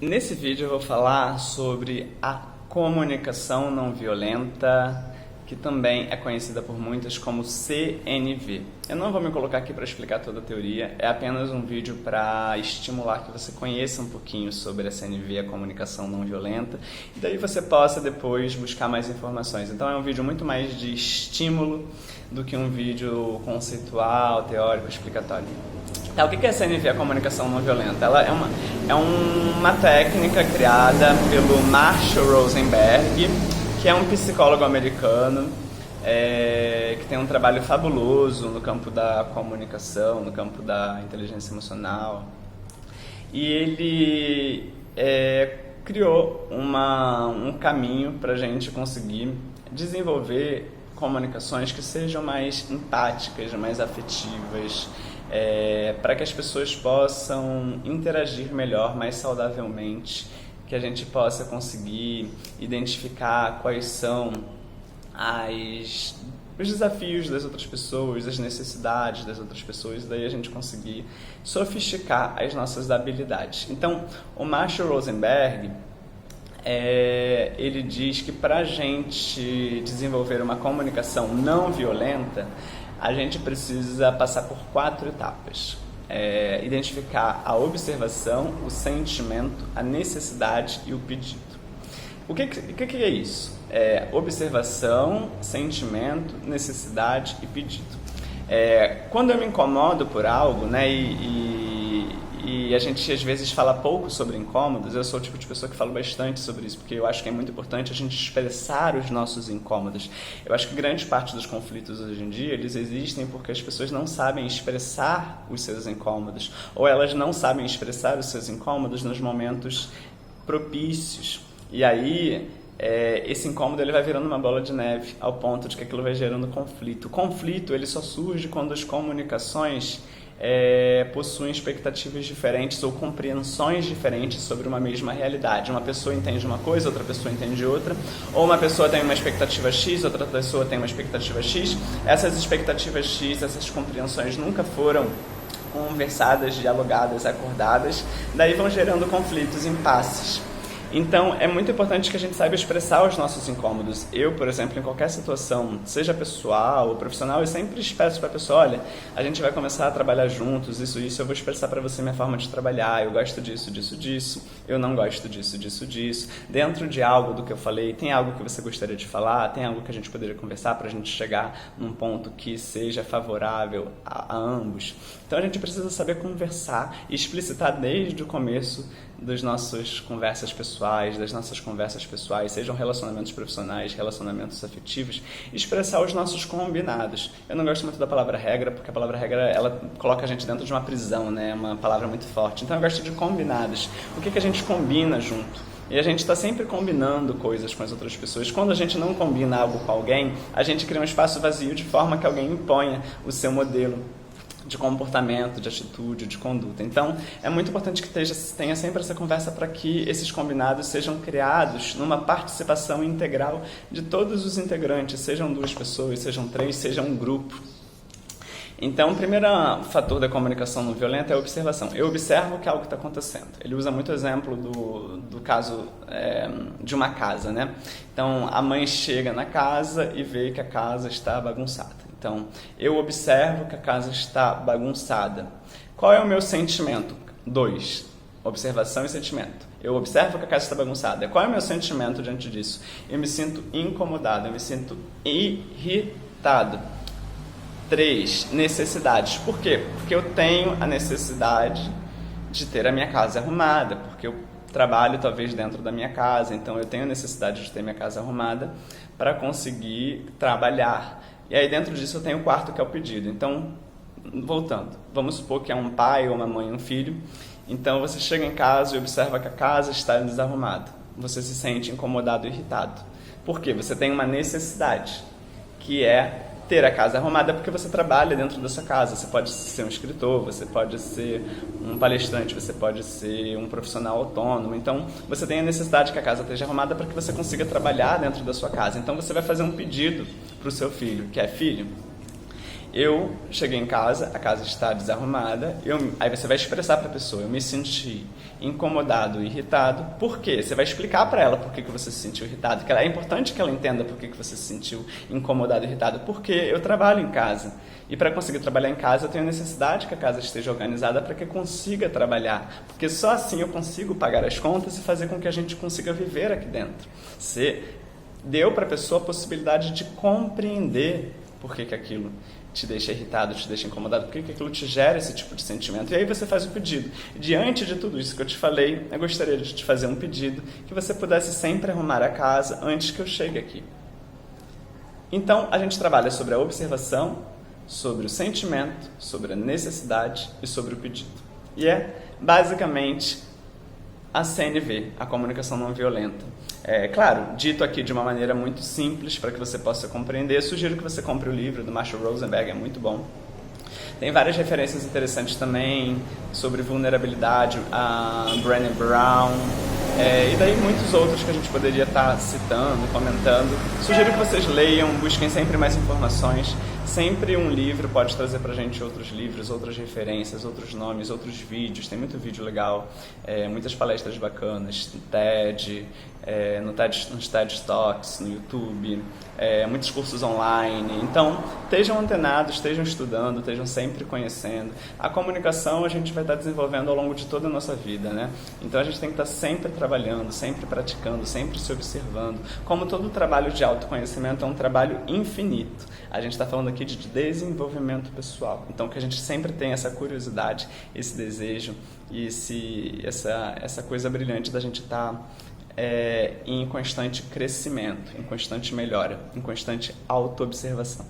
Nesse vídeo eu vou falar sobre a comunicação não violenta, que também é conhecida por muitos como CNV. Eu não vou me colocar aqui para explicar toda a teoria, é apenas um vídeo para estimular que você conheça um pouquinho sobre a CNV, a comunicação não violenta, e daí você possa depois buscar mais informações. Então é um vídeo muito mais de estímulo do que um vídeo conceitual, teórico, explicatório. Então, o que é a CNV, a comunicação não violenta? Ela é uma técnica criada pelo Marshall Rosenberg, que é um psicólogo americano, que tem um trabalho fabuloso no campo da comunicação, no campo da inteligência emocional. E ele criou um caminho para a gente conseguir desenvolver comunicações que sejam mais empáticas, mais afetivas, para que as pessoas possam interagir melhor, mais saudavelmente, que a gente possa conseguir identificar quais são os desafios das outras pessoas, as necessidades das outras pessoas, e daí a gente conseguir sofisticar as nossas habilidades. Então, o Marshall Rosenberg, ele diz que para a gente desenvolver uma comunicação não violenta, a gente precisa passar por 4 etapas. Identificar a observação, o sentimento, a necessidade e o pedido. O que é isso? Observação, sentimento, necessidade e pedido. Quando eu me incomodo por algo, né, e a gente às vezes fala pouco sobre incômodos, eu sou o tipo de pessoa que fala bastante sobre isso, porque eu acho que é muito importante a gente expressar os nossos incômodos. Eu acho que grande parte dos conflitos hoje em dia, eles existem porque as pessoas não sabem expressar os seus incômodos, ou elas não sabem expressar os seus incômodos nos momentos propícios. E aí, esse incômodo ele vai virando uma bola de neve, ao ponto de que aquilo vai gerando conflito. O conflito ele só surge quando as comunicações possuem expectativas diferentes ou compreensões diferentes sobre uma mesma realidade. Uma pessoa entende uma coisa, outra pessoa entende outra, ou uma pessoa tem uma expectativa X, outra pessoa tem uma expectativa X. Essas expectativas X, essas compreensões nunca foram conversadas, dialogadas, acordadas, daí vão gerando conflitos, impasses. Então, é muito importante que a gente saiba expressar os nossos incômodos. Eu, por exemplo, em qualquer situação, seja pessoal ou profissional, eu sempre expresso para a pessoa, olha, a gente vai começar a trabalhar juntos, isso, eu vou expressar para você minha forma de trabalhar, eu gosto disso, eu não gosto disso. Dentro de algo do que eu falei, tem algo que você gostaria de falar, tem algo que a gente poderia conversar para a gente chegar num ponto que seja favorável a ambos. Então, a gente precisa saber conversar e explicitar desde o começo das nossas conversas pessoais, sejam relacionamentos profissionais, relacionamentos afetivos, expressar os nossos combinados. Eu não gosto muito da palavra regra, porque a palavra regra, ela coloca a gente dentro de uma prisão, né? Uma palavra muito forte. Então eu gosto de combinados. O que a gente combina junto? E a gente está sempre combinando coisas com as outras pessoas. Quando a gente não combina algo com alguém, a gente cria um espaço vazio de forma que alguém imponha o seu modelo de comportamento, de atitude, de conduta. Então, é muito importante que tenha sempre essa conversa para que esses combinados sejam criados numa participação integral de todos os integrantes, sejam 2 pessoas, sejam 3, seja um grupo. Então, o primeiro fator da comunicação não violenta é a observação. Eu observo que algo está acontecendo. Ele usa muito o exemplo do caso de uma casa, né? Então, a mãe chega na casa e vê que a casa está bagunçada. Então, eu observo que a casa está bagunçada. Qual é o meu sentimento? 2. Observação e sentimento. Eu observo que a casa está bagunçada. Qual é o meu sentimento diante disso? Eu me sinto incomodado, eu me sinto irritado. 3. Necessidades. Por quê? Porque eu tenho a necessidade de ter a minha casa arrumada, porque eu trabalho talvez dentro da minha casa, então eu tenho a necessidade de ter minha casa arrumada para conseguir trabalhar. E aí dentro disso eu tenho o 4, que é o pedido. Então, voltando, vamos supor que é um pai ou uma mãe e um filho. Então você chega em casa e observa que a casa está desarrumada. Você se sente incomodado e irritado. Por quê? Você tem uma necessidade, que é ter a casa arrumada, porque você trabalha dentro da sua casa. Você pode ser um escritor, você pode ser um palestrante, você pode ser um profissional autônomo. Então, você tem a necessidade que a casa esteja arrumada para que você consiga trabalhar dentro da sua casa. Então, você vai fazer um pedido para o seu filho, que é: filho, Eu cheguei em casa, a casa está desarrumada, aí você vai expressar para a pessoa, eu me senti incomodado e irritado. Por quê? Você vai explicar para ela por que você se sentiu irritado, que é importante que ela entenda por que você se sentiu incomodado e irritado, porque eu trabalho em casa. E para conseguir trabalhar em casa, eu tenho necessidade que a casa esteja organizada para que eu consiga trabalhar, porque só assim eu consigo pagar as contas e fazer com que a gente consiga viver aqui dentro. Você deu para a pessoa a possibilidade de compreender por que aquilo te deixa irritado, te deixa incomodado, por que aquilo te gera esse tipo de sentimento. E aí você faz o pedido. Diante de tudo isso que eu te falei, eu gostaria de te fazer um pedido que você pudesse sempre arrumar a casa antes que eu chegue aqui. Então, a gente trabalha sobre a observação, sobre o sentimento, sobre a necessidade e sobre o pedido. E é basicamente a CNV, a comunicação não violenta. Claro, dito aqui de uma maneira muito simples para que você possa compreender, sugiro que você compre o livro do Marshall Rosenberg, é muito bom. Tem várias referências interessantes também sobre vulnerabilidade, a Brené Brown, e daí muitos outros que a gente poderia estar citando, comentando. Sugiro que vocês leiam, busquem sempre mais informações. Sempre um livro pode trazer pra gente outros livros, outras referências, outros nomes, outros vídeos. Tem muito vídeo legal, muitas palestras bacanas, no TED, nos TED Talks, no YouTube, muitos cursos online. Então, estejam antenados, estejam estudando, estejam sempre conhecendo. A comunicação a gente vai estar desenvolvendo ao longo de toda a nossa vida, né? Então, a gente tem que estar sempre trabalhando, sempre praticando, sempre se observando. Como todo trabalho de autoconhecimento é um trabalho infinito. A gente está falando aqui de desenvolvimento pessoal. Então, que a gente sempre tenha essa curiosidade, esse desejo e essa coisa brilhante da gente estar em constante crescimento, em constante melhora, em constante autoobservação.